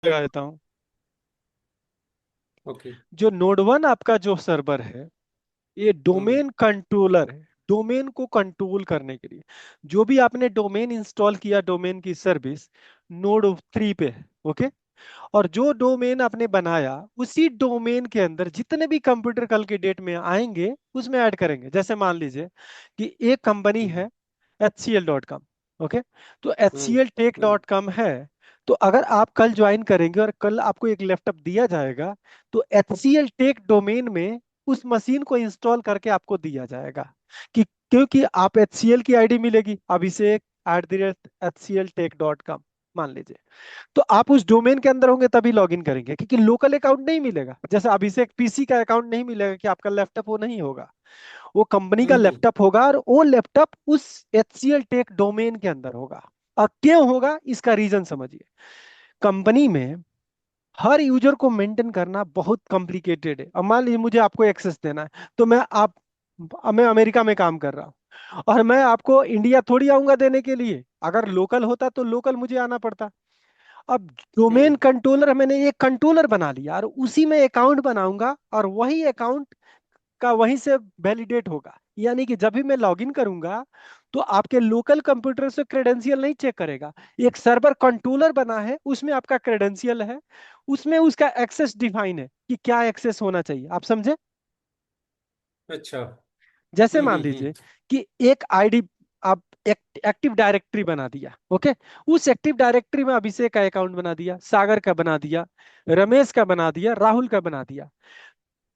लगा देता हूँ। ओके। जो नोड वन आपका जो सर्वर है, ये हम्म। डोमेन कंट्रोलर है। डोमेन को कंट्रोल करने के लिए जो भी आपने डोमेन इंस्टॉल किया, डोमेन की सर्विस नोड थ्री पे है। ओके। और जो डोमेन आपने बनाया, उसी डोमेन के अंदर जितने भी कंप्यूटर कल के डेट में आएंगे उसमें ऐड करेंगे। जैसे मान लीजिए कि एक कंपनी हम्म। है HCL.com। ओके। तो एच सी हम्म। एल टेक हम्म। डॉट कॉम है। तो अगर आप कल ज्वाइन करेंगे और कल आपको एक लैपटॉप दिया जाएगा, तो HCL टेक डोमेन में उस मशीन को इंस्टॉल करके आपको दिया जाएगा। कि क्योंकि आप HCL की आईडी मिलेगी, Abhishek@HCLTech.com मान लीजिए। तो आप उस डोमेन के अंदर होंगे तभी लॉगिन करेंगे, क्योंकि लोकल अकाउंट नहीं मिलेगा। जैसे अभिषेक पीसी का अकाउंट नहीं मिलेगा कि आपका लैपटॉप वो नहीं होगा, वो कंपनी का हम्म। लैपटॉप होगा और वो लैपटॉप उस HCL टेक डोमेन के अंदर होगा। और क्यों होगा इसका रीजन समझिए। कंपनी में हर यूजर को मेंटेन करना बहुत कॉम्प्लिकेटेड है। अब मान लीजिए मुझे आपको एक्सेस देना है, तो मैं अमेरिका में काम कर रहा हूँ और मैं आपको इंडिया थोड़ी आऊंगा देने के लिए। अगर लोकल होता तो लोकल मुझे आना पड़ता। अब डोमेन हम्म। कंट्रोलर मैंने एक कंट्रोलर बना लिया और उसी में अकाउंट बनाऊंगा और वही अकाउंट का वहीं से वैलिडेट होगा। यानी कि जब भी मैं लॉगिन करूंगा तो आपके लोकल कंप्यूटर से क्रेडेंशियल नहीं चेक करेगा। एक सर्वर कंट्रोलर बना है, उसमें आपका क्रेडेंशियल है, उसमें उसका एक्सेस डिफाइन है कि क्या एक्सेस होना चाहिए। आप समझे? अच्छा। जैसे मान हम्म। लीजिए कि एक आईडी आप एक्टिव डायरेक्टरी बना दिया। ओके। उस एक्टिव डायरेक्टरी में अभिषेक का अकाउंट बना दिया, सागर का बना दिया, रमेश का बना दिया, राहुल का बना दिया।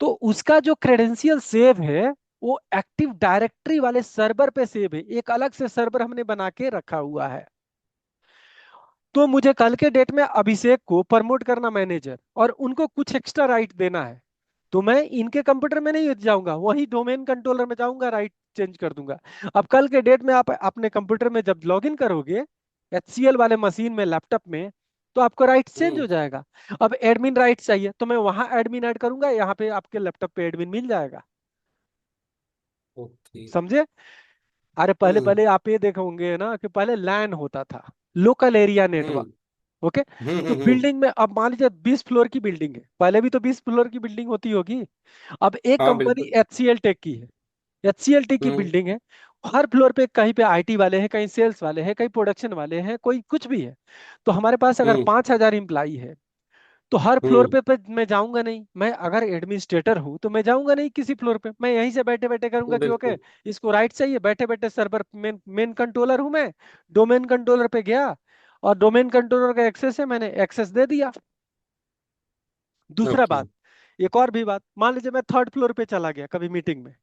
तो उसका जो क्रेडेंशियल सेव है वो एक्टिव डायरेक्टरी वाले सर्वर पे सेव है। एक अलग से सर्वर हमने बना के रखा हुआ है। तो मुझे कल के डेट में अभिषेक को प्रमोट करना मैनेजर और उनको कुछ एक्स्ट्रा राइट देना है, तो मैं इनके कंप्यूटर में नहीं जाऊंगा, वही डोमेन कंट्रोलर में जाऊंगा, राइट चेंज कर दूंगा। अब कल के डेट में आप अपने कंप्यूटर में जब लॉगिन करोगे HCL वाले मशीन में, लैपटॉप में, तो आपको राइट चेंज हो हम्म। जाएगा। अब एडमिन राइट चाहिए तो मैं वहां एडमिन ऐड करूंगा, यहाँ पे आपके लैपटॉप पे एडमिन मिल जाएगा। ओके। समझे? अरे पहले हम्म। पहले आप ये देखोगे ना कि पहले लैन होता था, लोकल एरिया नेटवर्क। हम्म। ओके। तो हम्म। बिल्डिंग में अब मान लीजिए 20 फ्लोर की बिल्डिंग है, पहले भी तो 20 फ्लोर की बिल्डिंग होती होगी। अब एक हाँ कंपनी बिल्कुल। HCL टेक की है, HCL टेक की हम्म। बिल्डिंग है। हर फ्लोर पे कहीं पे IT वाले हैं, कहीं सेल्स वाले हैं, कहीं प्रोडक्शन वाले हैं, कोई कुछ भी है। तो हमारे पास अगर हम्म। 5,000 एम्प्लाई है, तो हर फ्लोर हम्म। पे मैं जाऊंगा नहीं। मैं अगर एडमिनिस्ट्रेटर हूं तो मैं जाऊंगा नहीं किसी फ्लोर पे, मैं यहीं से बैठे बैठे करूंगा कि ओके बिल्कुल। इसको राइट चाहिए, बैठे बैठे सर्वर मेन मेन कंट्रोलर हूं मैं, डोमेन कंट्रोलर पे गया और डोमेन कंट्रोलर का एक्सेस है, मैंने एक्सेस दे दिया। दूसरा ओके। बात, एक और भी बात, मान लीजिए मैं थर्ड फ्लोर पे चला गया कभी मीटिंग में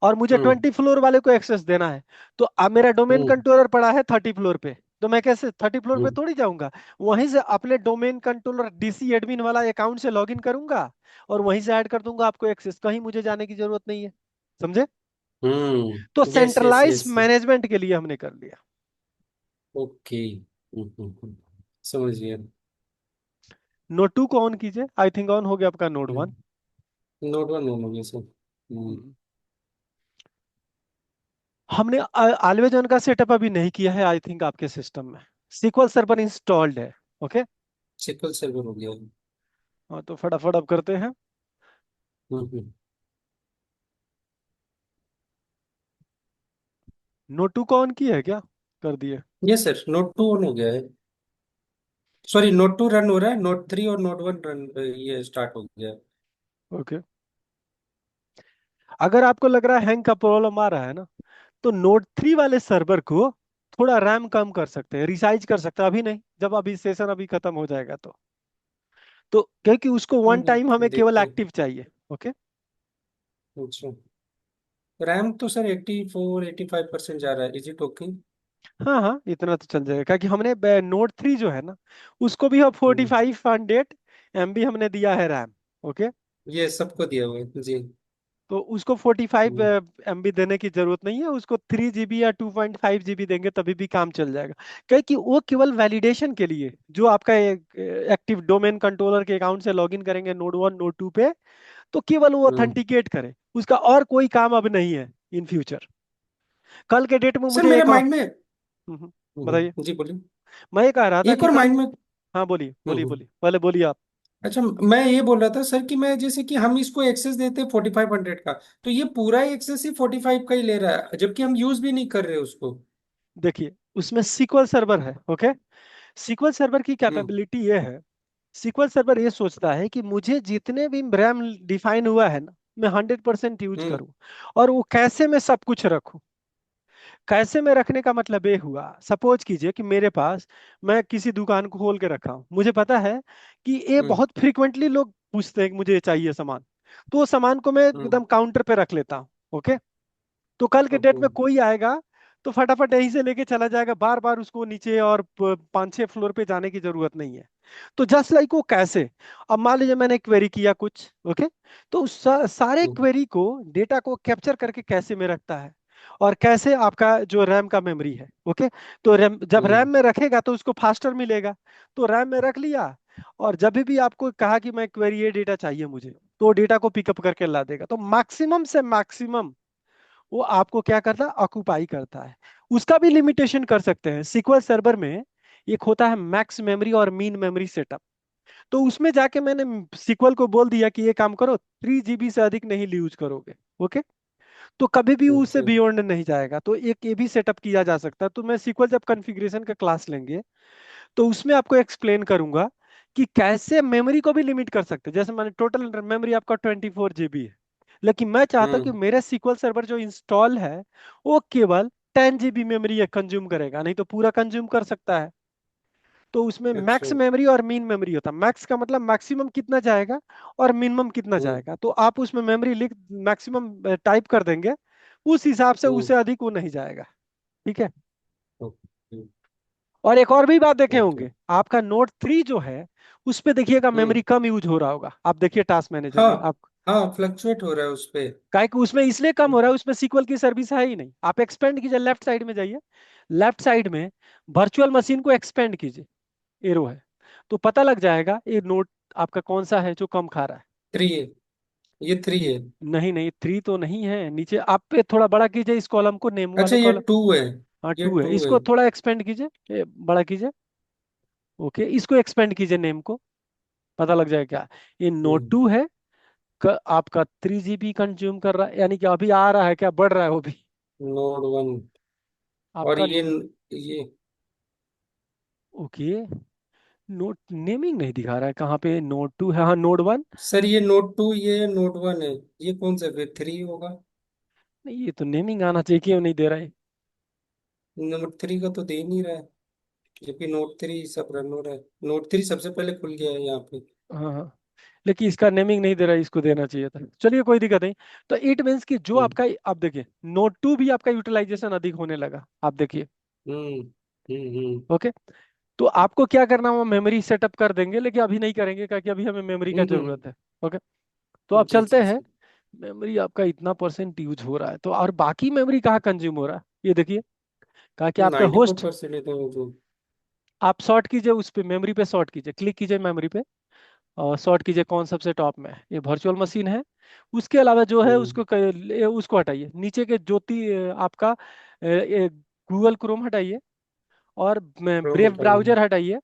और मुझे हम्म। 20 फ्लोर वाले को एक्सेस देना है। तो अब मेरा डोमेन हम्म। कंट्रोलर पड़ा है 30 फ्लोर पे, तो मैं कैसे 30 फ्लोर पे हम्म। थोड़ी जाऊंगा। वहीं से अपने डोमेन कंट्रोलर DC एडमिन वाला अकाउंट से लॉगिन करूंगा और वहीं से ऐड कर दूंगा आपको एक्सेस, कहीं मुझे जाने की जरूरत नहीं है। समझे? तो yes yes centralize yes. Management के लिए हमने कर लिया। ओके। समझ गया। नोड टू को ऑन कीजिए, आई थिंक ऑन हो गया आपका नोड वन। नोट वन हो गया सर। हमने ऑलवेज ऑन का सेटअप अभी नहीं किया है आई थिंक आपके सिस्टम में। SQL सर्वर इंस्टॉल्ड है। ओके। सिक्वल सर्वर हो गया। हाँ तो फटाफट अब करते हैं। हम्म। नोड टू को ऑन किया है क्या? कर दिए? Yes sir, node two on हो गया है। सॉरी, नोट टू रन हो रहा है, नोट थ्री और नोट वन रन ये स्टार्ट हो गया है। ओके। अगर आपको लग रहा है हैंग का प्रॉब्लम आ रहा है ना, तो नोड थ्री वाले सर्वर को थोड़ा रैम कम कर सकते हैं, रिसाइज कर सकते हैं। अभी नहीं, जब अभी सेशन अभी खत्म हो जाएगा तो क्योंकि उसको वन टाइम हमें केवल देखते हैं। एक्टिव चाहिए। ओके। अच्छा। रैम तो सर 84-85% जा रहा है, इज इट ओके? हाँ हाँ, इतना तो चल जाएगा, क्योंकि हमने नोड थ्री जो है ना, उसको भी हम 4500 MB हमने दिया है रैम। ओके। ये सबको दिया हुआ है जी। तो उसको 45 हम्म। MB देने की जरूरत नहीं है, उसको 3 GB या 2.5 GB देंगे तभी भी काम चल जाएगा। क्योंकि वो केवल वैलिडेशन के लिए, जो आपका एक्टिव डोमेन कंट्रोलर के अकाउंट से लॉगिन करेंगे नोड वन नोड टू पे, तो केवल वो हम्म। ऑथेंटिकेट करे, उसका और कोई काम अब नहीं है इन फ्यूचर। कल के डेट में सर मुझे मेरे एक और माइंड में। बताइए। जी बोलिए। मैं ये कह रहा था एक कि और कल, माइंड में। हाँ बोलिए बोलिए हम्म। बोलिए, पहले बोलिए आप। अच्छा, मैं ये बोल रहा था सर कि मैं जैसे कि हम इसको एक्सेस देते हैं 4500 का, तो ये पूरा एक्सेस ही 45 का ही ले रहा है जबकि हम यूज भी नहीं कर रहे उसको। देखिए उसमें सीक्वल सर्वर है, ओके। सीक्वल सर्वर की हम्म। कैपेबिलिटी ये है, सीक्वल सर्वर ये सोचता है कि मुझे जितने भी रैम डिफाइन हुआ है ना, मैं 100% यूज हम्म। करूं। और वो कैसे मैं सब कुछ रखूं। कैसे में रखने का मतलब ये हुआ, सपोज कीजिए कि मेरे पास, मैं किसी दुकान को खोल के रखा हूं, मुझे पता है कि ये हम्म। बहुत फ्रिक्वेंटली लोग पूछते हैं कि मुझे ये चाहिए सामान। तो वो सामान को मैं हम्म। एकदम काउंटर पे रख लेता हूँ, ओके। तो कल के डेट ओके। में कोई आएगा तो फटाफट यहीं से लेके चला जाएगा, बार बार उसको नीचे और 5-6 फ्लोर पे जाने की जरूरत नहीं है। तो जस्ट लाइक वो कैसे, अब मान लीजिए मैंने क्वेरी किया कुछ, ओके। तो उस सारे हम्म। क्वेरी को, डेटा को कैप्चर करके कैसे में रखता है, और कैसे आपका जो रैम का मेमोरी है, ओके। तो रैम, जब रैम हम्म। में रखेगा तो उसको फास्टर मिलेगा। तो रैम में रख लिया, और जब भी आपको कहा कि मैं क्वेरी ये डेटा चाहिए मुझे, तो डेटा को पिकअप करके ला देगा। तो मैक्सिमम से मैक्सिमम वो आपको क्या करता है, ऑक्यूपाई करता है। उसका भी लिमिटेशन कर सकते हैं सीक्वल सर्वर में। एक होता है मैक्स मेमोरी और मीन मेमोरी सेटअप। तो उसमें जाके मैंने सीक्वल को बोल दिया कि ये काम करो, 3 GB से अधिक नहीं यूज करोगे, ओके। तो कभी भी उससे ओके। बियॉन्ड नहीं जाएगा। तो एक ये भी सेटअप किया जा सकता है। तो मैं सीक्वल जब कॉन्फ़िगरेशन का क्लास लेंगे, तो उसमें आपको एक्सप्लेन करूंगा कि कैसे मेमोरी को भी लिमिट कर सकते हैं। जैसे मैंने टोटल मेमोरी आपका 24 GB है, लेकिन मैं चाहता हूं कि हम्म। मेरा सीक्वल सर्वर जो इंस्टॉल है वो केवल 10 GB मेमोरी कंज्यूम करेगा, नहीं तो पूरा कंज्यूम कर सकता है। तो उसमें अच्छा। मैक्स मेमोरी और मिन मेमोरी होता है। मैक्स का मतलब मैक्सिमम कितना जाएगा, और मिनिमम कितना हम्म। जाएगा। तो आप उसमें मेमोरी लिख, मैक्सिमम टाइप कर देंगे, उस हिसाब से हम्म। उससे अधिक वो नहीं जाएगा। ठीक है। ओके। और एक और भी बात देखे ओके। होंगे, आपका नोट 3 जो है, उस पे देखिएगा हम्म। मेमोरी कम यूज हो रहा होगा। आप देखिए टास्क मैनेजर हाँ। में आप, हाँ, फ्लक्चुएट हो रहा है उस पे। काहे कि उसमें इसलिए कम हो रहा है, उसमें सीक्वल की सर्विस है ही नहीं। आप एक्सपेंड कीजिए, लेफ्ट साइड में जाइए, लेफ्ट साइड में वर्चुअल मशीन को एक्सपेंड कीजिए, एरो है, तो पता लग जाएगा ये नोट आपका कौन सा है जो कम खा रहा है। 3 है, ये 3 है। नहीं नहीं, 3 तो नहीं है, नीचे आप पे थोड़ा बड़ा कीजिए इस कॉलम को, नेम अच्छा, वाले ये कॉलम। 2 है। हाँ ये 2 है, 2 है। इसको थोड़ा एक्सपेंड कीजिए, बड़ा कीजिए, ओके। इसको एक्सपेंड कीजिए, नेम को, पता लग जाएगा क्या ये नोट हम्म। 2 है। आपका 3 GB कंज्यूम कर रहा है, यानी कि अभी आ रहा है क्या, बढ़ रहा है वो भी नोड 1। और आपका। ये ओके, नोट नेमिंग नहीं दिखा रहा है कहाँ पे, नोट 2 है, हाँ नोट 1। सर, ये नोड 2, ये नोड 1 है। ये कौन सा फिर 3 होगा? नहीं, ये तो नेमिंग आना चाहिए, क्यों नहीं दे रहा है। नोड 3 का तो दे नहीं रहा है, जबकि नोट 3 सब रन हो रहा है। नोट 3 सबसे पहले खुल गया है यहाँ पे। हाँ हाँ, लेकिन इसका नेमिंग नहीं दे रहा है, इसको देना चाहिए था। चलिए कोई दिक्कत नहीं। तो इट मीन्स कि जो हम्म। आपका, आप देखिए नोट 2 भी आपका यूटिलाइजेशन अधिक होने लगा, आप देखिए, हम्म। हम्म। ओके। तो आपको क्या करना, वो मेमोरी सेटअप कर देंगे, लेकिन अभी नहीं करेंगे क्योंकि अभी हमें मेमोरी का हम्म। जरूरत है, ओके। तो आप जी चलते जी हैं, जी। मेमोरी आपका इतना परसेंट यूज हो रहा है, तो और बाकी मेमोरी कहाँ कंज्यूम हो रहा है, ये देखिए। कहा कि आपका 94% होस्ट, परसेंट है तो जो। आप सॉर्ट कीजिए उस पे, मेमोरी पे सॉर्ट कीजिए, क्लिक कीजिए मेमोरी पे, और सॉर्ट कीजिए कौन सबसे टॉप में है। ये वर्चुअल मशीन है। उसके अलावा जो है हम्म। उसको उसको हटाइए, नीचे के ज्योति आपका गूगल क्रोम हटाइए, और क्रोम ब्रेव हटा देंगे। ब्राउजर हटाइए,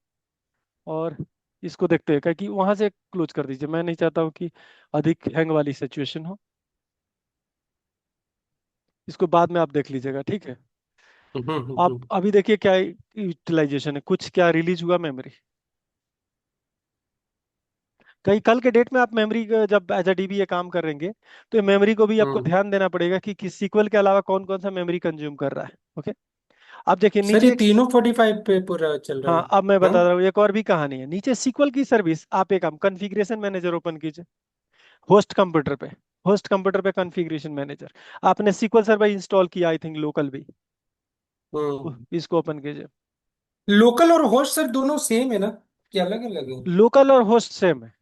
और इसको देखते हैं कि वहां से क्लोज कर दीजिए। मैं नहीं चाहता हूँ कि अधिक हैंग वाली सिचुएशन हो। इसको बाद में आप देख लीजिएगा, ठीक है। आप हम्म। अभी देखिए क्या यूटिलाइजेशन है, कुछ क्या रिलीज हुआ मेमोरी। कहीं कल के डेट में आप मेमोरी जब एज अ डीबी ये काम करेंगे, तो ये मेमोरी को भी आपको हम्म। ध्यान देना पड़ेगा कि किस सीक्वल के अलावा कौन कौन सा मेमोरी कंज्यूम कर रहा है, ओके। आप देखिए सर, ये नीचे तीनों 45 पे पूरा चल रहा है। हाँ अब मैं हाँ। बता रहा हूँ, एक और भी कहानी है। नीचे सीक्वल की सर्विस, आप एक काम कॉन्फ़िगरेशन मैनेजर ओपन कीजिए, होस्ट कंप्यूटर पे, होस्ट कंप्यूटर पे कॉन्फ़िगरेशन मैनेजर। आपने सीक्वल सर्वर इंस्टॉल किया आई थिंक, लोकल भी, हम्म। इसको ओपन कीजिए। लोकल और होस्ट सर दोनों सेम है ना, कि अलग अलग है? लोकल और होस्ट सेम है,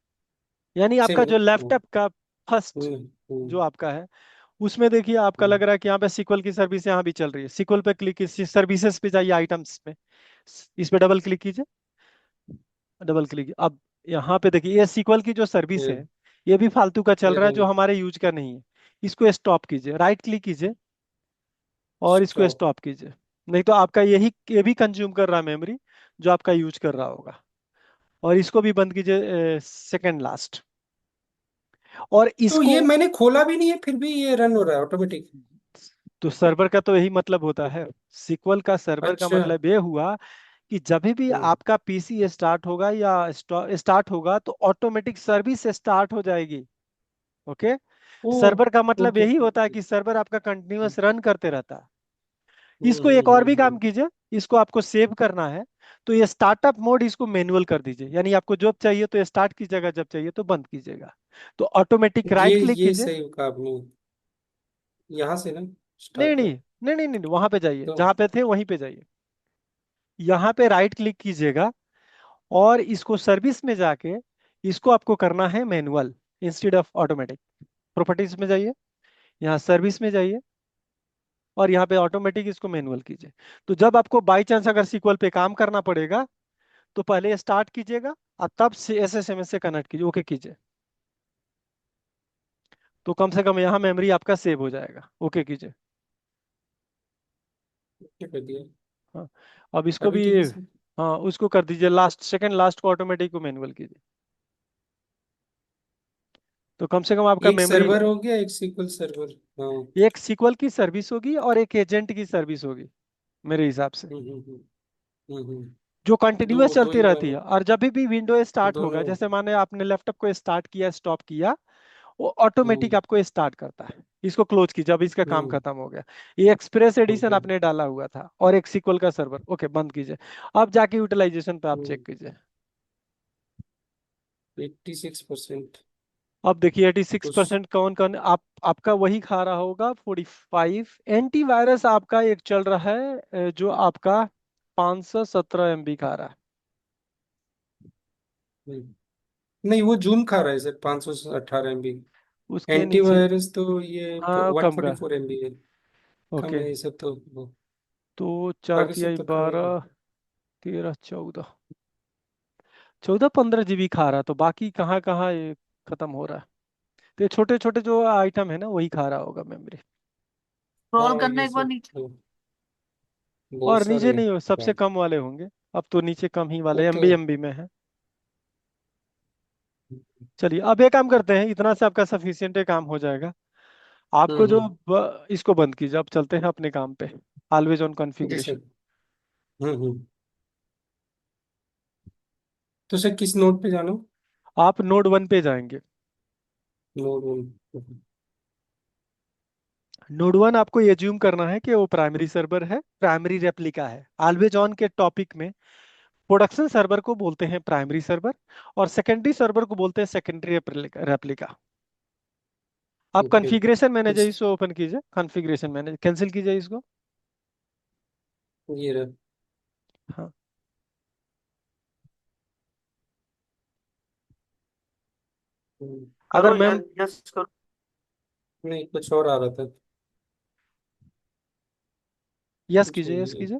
यानी सेम आपका है जो ना? लैपटॉप का फर्स्ट, जो हम्म। आपका है, उसमें देखिए आपका हम्म। लग रहा है कि यहाँ पे सीक्वल की सर्विस यहाँ भी चल रही है। सीक्वल पे क्लिक कीजिए, सर्विसेज पे जाइए, आइटम्स में, इस पे डबल क्लिक कीजिए, डबल क्लिक। अब यहाँ पे देखिए ये सीक्वल की जो सर्विस है, ये भी फालतू का चल ये रहा है, जो देखो। हमारे यूज का नहीं है। इसको स्टॉप कीजिए, राइट क्लिक कीजिए, और इसको स्टॉप। स्टॉप कीजिए। नहीं तो आपका यही, ये भी कंज्यूम कर रहा है मेमोरी, जो आपका यूज कर रहा होगा। और इसको भी बंद कीजिए सेकंड लास्ट। और तो इसको, ये मैंने खोला भी नहीं है, फिर भी ये रन हो रहा है ऑटोमेटिक। तो सर्वर का तो यही मतलब होता है। सीक्वल का सर्वर का अच्छा। मतलब ये हुआ कि जब भी हम्म। आपका पीसी स्टार्ट होगा या स्टार्ट होगा तो ऑटोमेटिक सर्विस स्टार्ट हो जाएगी। ओके। ओ। सर्वर का मतलब ओके यही ओके होता है ओके। कि सर्वर आपका कंटिन्यूअस रन करते रहता है। हम्म इसको हम्म एक और हम्म भी काम हम्म। कीजिए। इसको आपको सेव करना है तो ये स्टार्टअप मोड इसको मैनुअल कर दीजिए, यानी आपको जब चाहिए तो स्टार्ट कीजिएगा, जब चाहिए तो बंद कीजिएगा। तो ऑटोमेटिक ये राइट क्लिक ये कीजिए। सही कहा आपने। यहाँ से ना नहीं स्टार्ट नहीं कर। नहीं नहीं नहीं, वहां पे जाइए, तो जहां पे थे वहीं पे जाइए। यहाँ पे राइट क्लिक कीजिएगा और इसको सर्विस में जाके इसको आपको करना है manual instead of automatic. Properties में जाइए, यहाँ सर्विस में जाइए और यहाँ पे ऑटोमेटिक इसको मैनुअल कीजिए। तो जब आपको बाई चांस अगर सीक्वल पे काम करना पड़ेगा तो पहले स्टार्ट कीजिएगा और तब से एसएसएमएस से कनेक्ट कीजिए, ओके कीजिए। तो कम से कम यहाँ मेमोरी आपका सेव हो जाएगा, ओके कीजिए। क्या कर दिया? हाँ, अब इसको अभी भी, ठीक है सर। हाँ उसको कर दीजिए, लास्ट सेकंड लास्ट को ऑटोमेटिक को मैनुअल कीजिए। तो कम से कम आपका एक मेमोरी, सर्वर हो गया, एक सीक्वल सर्वर। हाँ। एक सीक्वल की सर्विस होगी और एक एजेंट की सर्विस होगी मेरे हिसाब से, हम्म हम्म जो कंटिन्यूअस दो दो चलती ही रहती दोनों। है। और जब भी विंडो स्टार्ट होगा, दोनों। जैसे माने आपने लैपटॉप को स्टार्ट किया स्टॉप किया, वो ऑटोमेटिक हम्म आपको स्टार्ट करता है। इसको क्लोज कीजिए, अब इसका काम हम्म। खत्म हो गया। ये एक्सप्रेस एडिशन ओके। आपने डाला हुआ था और एक सीक्वल का सर्वर, ओके बंद कीजिए। अब जाके यूटिलाइजेशन पे आप चेक कीजिए। 86%। अब देखिए एटी सिक्स उस। परसेंट कौन कौन आप, आपका वही खा रहा होगा 45। एंटीवायरस आपका एक चल रहा है जो आपका 517 MB खा रहा है। नहीं, वो जूम खा रहा है सर, 518 Mबी। उसके नीचे, एंटीवायरस तो ये हाँ वन कम फोर्टी का, फोर एम बी है। कम ओके। है ये सब तो तो चार बाकी सब तिहाई तो खाएगा। 12, 13, 14, 14-15 GB खा रहा, तो बाकी कहाँ कहाँ ये खत्म हो रहा है। तो ये छोटे छोटे जो आइटम है ना वही खा रहा होगा मेमोरी। हाँ ये सब तो बहुत और नीचे सारे नहीं हो, सबसे काम। कम वाले होंगे। अब तो नीचे कम ही वाले वो तो। एमबी एमबी में है। चलिए अब एक काम करते हैं, इतना से आपका सफिशियंट काम हो जाएगा। आपको जो हम्म। इसको बंद कीजिए, अब चलते हैं अपने काम पे। Always on G configuration. Sir. Hmm. तो सर किस नोट पे जाना? आप नोड 1 पे जाएंगे। Note one. नोड 1 आपको ये ज्यूम करना है कि वो प्राइमरी सर्वर है, प्राइमरी रेप्लिका है। ऑलवेज ऑन के टॉपिक में प्रोडक्शन सर्वर को बोलते हैं प्राइमरी सर्वर और सेकेंडरी सर्वर को बोलते हैं सेकेंडरी रेप्लिका। आप ओके। कॉन्फ़िगरेशन मैनेजर इसको ओपन कीजिए, कॉन्फ़िगरेशन मैनेजर कैंसिल कीजिए इसको। ये रहा। हाँ, अगर करो मैम, यार, यस करो। नहीं, कुछ और आ रहा था। यस कुछ कीजिए, नहीं यस है। कीजिए।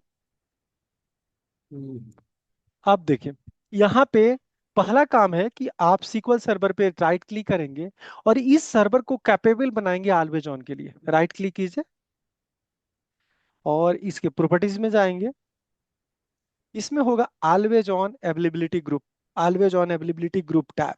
हम्म। आप देखिए यहाँ पे पहला काम है कि आप सीक्वल सर्वर पे राइट क्लिक करेंगे और इस सर्वर को कैपेबल बनाएंगे ऑलवेज ऑन के लिए। राइट क्लिक कीजिए और इसके प्रॉपर्टीज में जाएंगे। इसमें होगा always on availability group, always on availability group tab.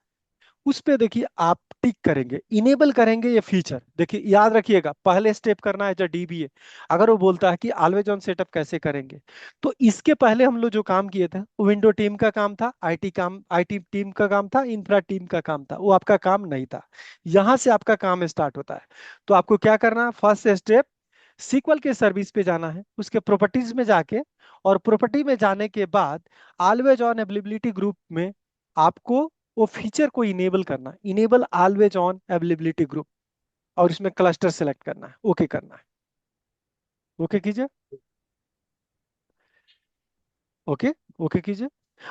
उस पे देखिए आप टिक करेंगे, इनेबल करेंगे ये फीचर। देखिए याद रखिएगा पहले स्टेप करना है जो डीबीए। अगर वो बोलता है कि ऑलवेज ऑन सेटअप कैसे करेंगे, तो इसके पहले हम लोग जो काम किए थे वो विंडो टीम का काम था, आईटी टीम का काम था, इंफ्रा टीम का काम था, वो आपका काम नहीं था। यहां से आपका काम स्टार्ट होता है। तो आपको क्या करना है, फर्स्ट स्टेप सीक्वल के सर्विस पे जाना है, उसके प्रॉपर्टीज में जाके, और प्रॉपर्टी में जाने के बाद ऑलवेज ऑन अवेलेबिलिटी ग्रुप में आपको वो फीचर को इनेबल करना है, enable always on availability group. और इसमें क्लस्टर सेलेक्ट करना है, ओके करना है, ओके कीजिए, ओके, ओके कीजिए।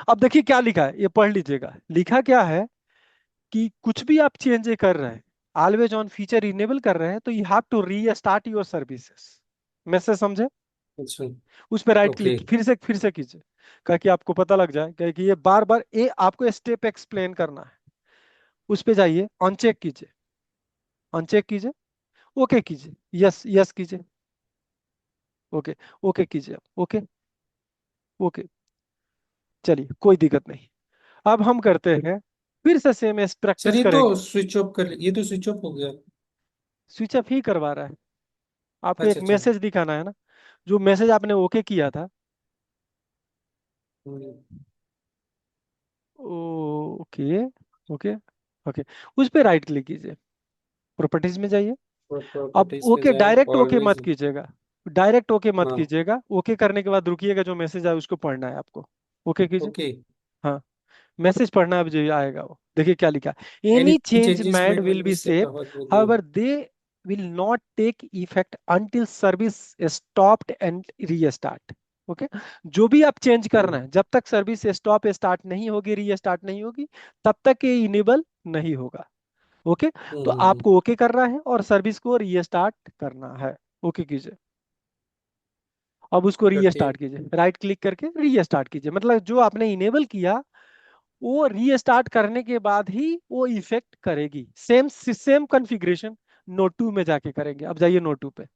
अब देखिए क्या लिखा है, ये पढ़ लीजिएगा। लिखा क्या है कि कुछ भी आप चेंज कर रहे हैं, ऑलवेज ऑन फीचर इनेबल कर रहे हैं, तो you have to restart your services. Message समझे? अच्छा। उस पर राइट ओके। क्लिक फिर से कीजिए, कि आपको पता लग जाए, कि ये बार बार ये आपको स्टेप एक्सप्लेन करना है। उस पे जाइए, अनचेक कीजिए, अनचेक कीजिए, ओके कीजिए, यस यस कीजिए, ओके, ओके कीजिए, ओके, ओके। चलिए कोई दिक्कत नहीं। अब हम करते हैं, फिर से सेम एस सर प्रैक्टिस ये तो करेंगे। स्विच ऑफ कर, ये तो स्विच ऑफ हो गया। स्विच ऑफ ही करवा रहा है। आपको एक अच्छा अच्छा। मैसेज दिखाना है ना, जो मैसेज आपने ओके किया था। हम्म, ओके, ओके, ओके, उस पे राइट क्लिक कीजिए, प्रॉपर्टीज में जाइए। अब प्रॉपर्टीज पे ओके, जाए, डायरेक्ट ओके ऑलवेज। मत कीजिएगा। डायरेक्ट ओके मत हाँ। कीजिएगा, ओके करने के बाद रुकिएगा, जो मैसेज आए उसको पढ़ना है आपको। ओके कीजिए। ओके। हाँ, मैसेज पढ़ना है, अब जो आएगा वो देखिए क्या लिखा। Any any change changes made made will will be be step save, about with you. However they will not take effect until service stopped and restart. Okay, जो भी आप चेंज करना हम्म है, जब तक सर्विस स्टॉप स्टार्ट नहीं होगी, restart नहीं होगी, तब तक ये इनेबल नहीं होगा। ओके, तो हम्म। आपको ओके करना है और सर्विस को रीस्टार्ट करना है। ओके कीजिए। अब उसको ओके। रीस्टार्ट कीजिए, राइट क्लिक करके रीस्टार्ट कीजिए, मतलब जो आपने इनेबल किया वो रीस्टार्ट करने के बाद ही वो इफेक्ट करेगी। सेम सेम कॉन्फ़िगरेशन नोट 2 में जाके करेंगे। अब जाइए नोट 2 पे।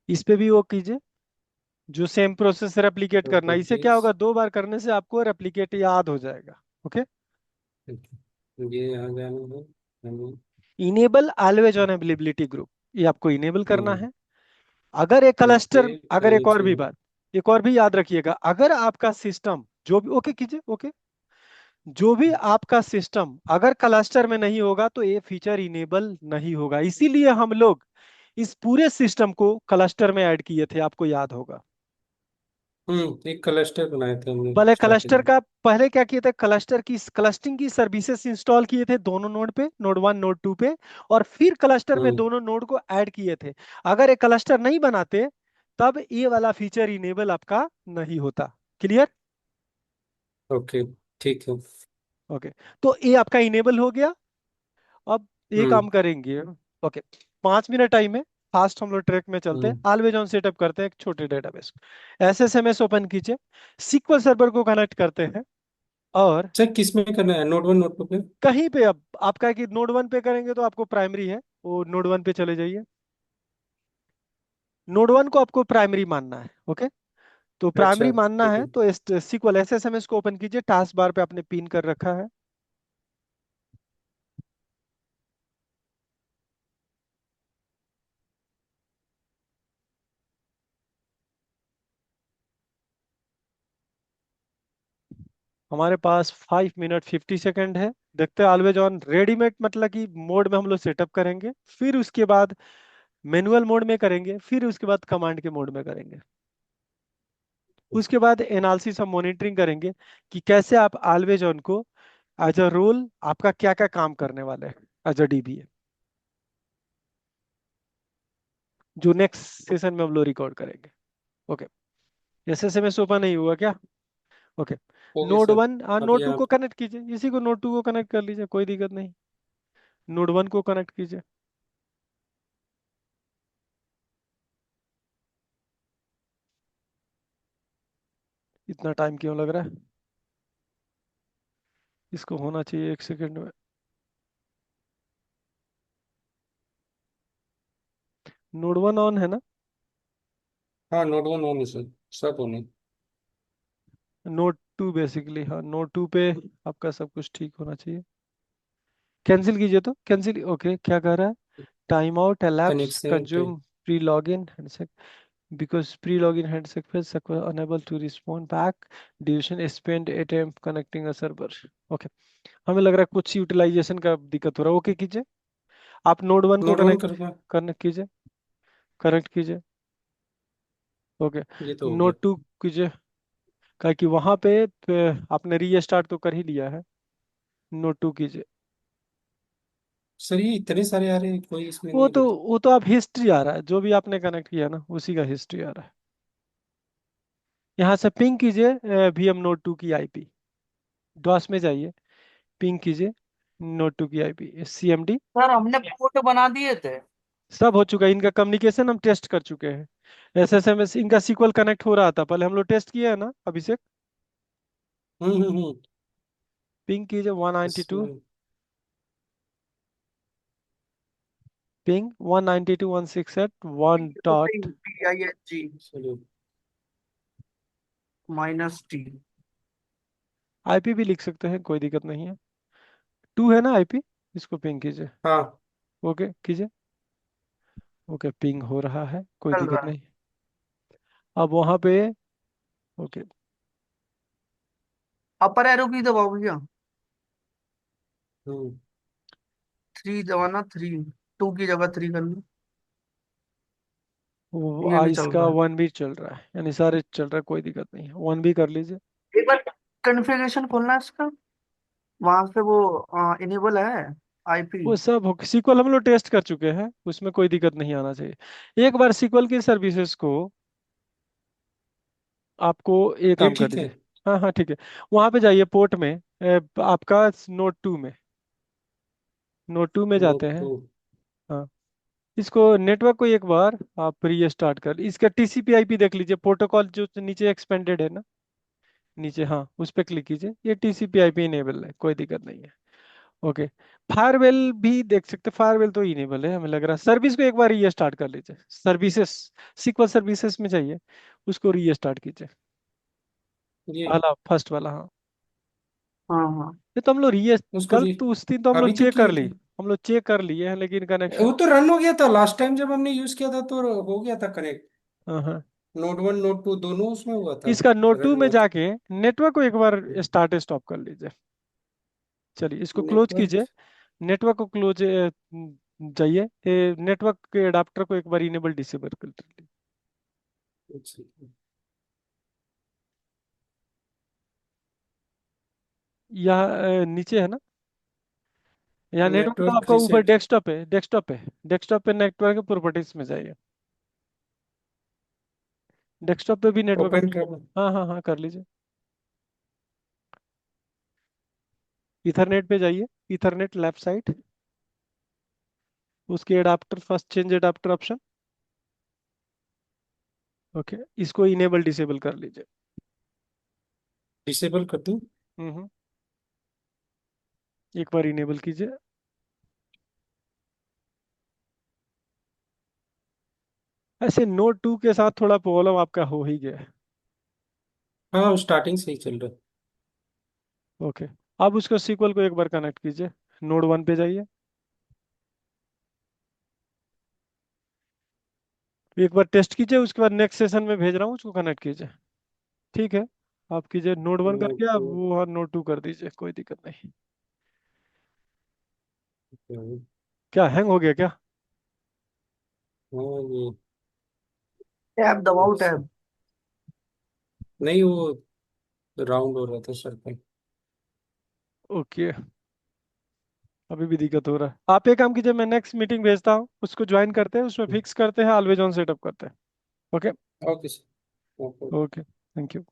इस पे भी वो कीजिए, जो सेम प्रोसेस रेप्लिकेट करना है। इसे क्या प्रॉपर्टीज। होगा, 2 बार करने से आपको रेप्लिकेट याद हो जाएगा। ओके, ये यहाँ जाना है हमें। Enable always on availability group, ये आपको इनेबल करना हम्म। है। अगर एक ओके। क्लस्टर, अगर एक और नीचे। भी बात, एक और भी याद रखिएगा, अगर आपका सिस्टम जो भी, ओके कीजिए, ओके, जो भी आपका सिस्टम अगर क्लस्टर में नहीं होगा तो ये फीचर इनेबल नहीं होगा। इसीलिए हम लोग इस पूरे सिस्टम को क्लस्टर में ऐड किए थे, आपको याद होगा। एक क्लस्टर बनाए थे हमने भले स्टार्टिंग क्लस्टर में। का पहले क्या किए थे, क्लस्टर की क्लस्टरिंग की सर्विसेज इंस्टॉल किए थे दोनों नोड पे, नोड 1 नोड 2 पे, और फिर क्लस्टर में हम्म। दोनों नोड को ऐड किए थे। अगर ये क्लस्टर नहीं बनाते तब ये वाला फीचर इनेबल आपका नहीं होता। क्लियर? ओके। ठीक है। ओके, तो ये आपका इनेबल हो गया। अब ये हम्म। काम करेंगे। ओके, 5 मिनट टाइम है, फास्ट हम लोग ट्रैक में चलते हैं, हम्म। ऑलवेज ऑन सेटअप करते हैं एक छोटे डेटाबेस। एसएसएमएस ओपन कीजिए, सीक्वल सर्वर को कनेक्ट करते हैं, और सर किस में करना है, नोट वन नोट टू पे? कहीं पे, अब आपका है कि नोड 1 पे करेंगे तो आपको प्राइमरी है, वो नोड 1 पे चले जाइए। नोड 1 को आपको प्राइमरी मानना है। ओके, तो अच्छा प्राइमरी मानना ठीक है है। तो सीक्वल एसएसएमएस को ओपन कीजिए, टास्क बार पे आपने पिन कर रखा है। हमारे पास 5 मिनट 50 सेकेंड है। देखते हैं, ऑलवेज ऑन रेडीमेड मतलब कि मोड में हम लोग सेटअप करेंगे, फिर उसके बाद मैनुअल मोड में करेंगे, फिर उसके बाद कमांड के मोड में करेंगे। उसके बाद एनालिसिस हम मॉनिटरिंग करेंगे कि कैसे आप ऑलवेज ऑन को एज अ रोल आपका क्या क्या काम करने वाले हैं एज अ डीबीए, जो नेक्स्ट सेशन में हम लोग रिकॉर्ड करेंगे। ओके, एसएसएमएस ओपन नहीं हुआ क्या? Okay, okay node sir. 1, हाँ अब नोड 2 यहाँ को कनेक्ट कीजिए, इसी को नोड 2 को कनेक्ट कर लीजिए, कोई दिक्कत नहीं। नोड 1 को कनेक्ट कीजिए। इतना टाइम क्यों लग रहा है? इसको होना चाहिए 1 सेकेंड में। नोड 1 ऑन है ना? हाँ, नोट वन होने सर, सब होने। नोड 2 बेसिकली, हाँ नोड 2 पे आपका सब कुछ ठीक होना चाहिए। कैंसिल कीजिए, तो कैंसिल, ओके, क्या कह रहा है? टाइम आउट elapsed कनेक्शन पे। consume pre-login handshake because pre-login handshake was unable to respond back, duration spent attempt connecting a server। Okay, हमें लग रहा है कुछ यूटिलाइजेशन का दिक्कत हो रहा है। ओके कीजिए, आप नोड 1 को नोट वन कनेक्ट करना। कनेक्ट कीजिए, कनेक्ट कीजिए। ओके, ये तो हो गया। नोड 2 कीजिए, क्या कि वहां पे आपने रीस्टार्ट तो कर ही लिया है। नोड 2 कीजिए। सर ये इतने सारे आ रहे हैं, कोई इसमें नहीं रहता। वो तो आप हिस्ट्री आ रहा है, जो भी आपने कनेक्ट किया ना उसी का हिस्ट्री आ रहा है। यहाँ से पिंग कीजिए VM Node 2 की आईपी, डॉस में जाइए, पिंग कीजिए Node 2 की आईपी, CMD। सर हमने पोर्ट बना दिए थे। सब हो चुका है, इनका कम्युनिकेशन हम टेस्ट कर चुके हैं। SSMS इनका सीक्वल कनेक्ट हो रहा था पहले, हम लोग टेस्ट किए हैं ना अभिषेक। हम्म। पिंग कीजिए 192, इसमें पिंग 192.168 तो डॉट। PING चलिए। -T। आईपी भी लिख सकते हैं, कोई दिक्कत नहीं है। 2 है ना आईपी, इसको पिंग कीजिए। हाँ। ओके कीजिए। ओके पिंग हो रहा है, कोई चल दिक्कत रहा है। नहीं। अब वहां पे, ओके, अपर एरो की दबाओ भैया। हम्म 3 दबाना, 3। 2 की जगह 3 करना। वो ये भी आइस चल का रहा है। 1 भी चल रहा है, यानी सारे चल रहा है, कोई दिक्कत नहीं है, 1 भी कर लीजिए। एक बार कॉन्फ़िगरेशन खोलना है इसका। वहां से वो इनेबल है आईपी। वो सब हो, सीक्वल हम लोग टेस्ट कर चुके हैं, उसमें कोई दिक्कत नहीं आना चाहिए। एक बार सीक्वल की सर्विसेज को आपको एक ये काम कर ठीक है। लीजिए। हाँ हाँ ठीक है। वहां पे जाइए पोर्ट में, आपका Node 2 में, Node 2 में जाते नोट हैं। टू। हाँ, इसको नेटवर्क को एक बार आप रीस्टार्ट कर, इसका TCP/IP देख लीजिए, प्रोटोकॉल जो नीचे एक्सपेंडेड है ना, नीचे, हाँ उस पर क्लिक कीजिए, ये TCP/IP इनेबल है, कोई दिक्कत नहीं है। ओके, फायरवेल भी देख सकते, फायरवेल तो इनेबल है हमें लग रहा है। सर्विस को एक बार रीस्टार्ट कर लीजिए, सर्विसेज, सीक्वल सर्विसेज में जाइए, उसको रीस्टार्ट कीजिए, ये वाला फर्स्ट वाला, हाँ। हाँ हाँ। ये तो हम लोग री उसको कल री तो उस दिन तो हम लोग अभी तो चेक कर किए ली, थे। हम लोग चेक कर लिए हैं, लेकिन वो कनेक्शन, तो रन हो गया था लास्ट टाइम जब हमने यूज किया था, तो हो गया था कनेक्ट। हाँ हाँ। नोट 1 नोट 2 दोनों उसमें हुआ था। इसका Node 2 रन में हुआ था। जाके नेटवर्क को एक बार स्टार्ट स्टॉप कर लीजिए। चलिए इसको क्लोज नेटवर्क। कीजिए, नेटवर्क को क्लोज जाइए, नेटवर्क के अडाप्टर को एक बार इनेबल डिसेबल कर लीजिए। यहाँ नीचे है ना, यहाँ नेटवर्क तो नेटवर्क आपका ऊपर रीसेट। डेस्कटॉप है, डेस्कटॉप है, डेस्कटॉप पे नेटवर्क प्रॉपर्टीज में जाइए, डेस्कटॉप पे भी नेटवर्क ओपन ऑप्शन, कर। हाँ हाँ हाँ कर लीजिए। इथरनेट पे जाइए, इथरनेट लेफ्ट साइड, उसके adapter, first change adapter option. Okay, इसको इनेबल डिसेबल कर लीजिए। डिसेबल कर दूं। हम्म, एक बार इनेबल कीजिए। ऐसे Node 2 के साथ थोड़ा प्रॉब्लम आपका हो ही गया है। हाँ स्टार्टिंग से ही चल रहा है। ओके, अब उसको सीक्वल को एक बार कनेक्ट कीजिए, Node 1 पे जाइए, एक बार टेस्ट कीजिए, उसके बाद नेक्स्ट सेशन में भेज रहा हूँ, उसको कनेक्ट कीजिए। ठीक है, आप कीजिए Node 1 नोट करके, आप टू। वो Node 2 कर दीजिए, कोई दिक्कत नहीं। क्या हैंग हो गया क्या? हाँ ये। टैब दबाओ, अच्छा। टैब। नहीं वो राउंड हो रहा था सर्कल। ओके, अभी भी दिक्कत हो रहा है। आप एक काम कीजिए, मैं नेक्स्ट मीटिंग भेजता हूँ, उसको ज्वाइन करते हैं, उसमें फिक्स करते हैं, ऑलवेज ऑन सेटअप करते हैं। Okay. Okay sir. Okay, thank you.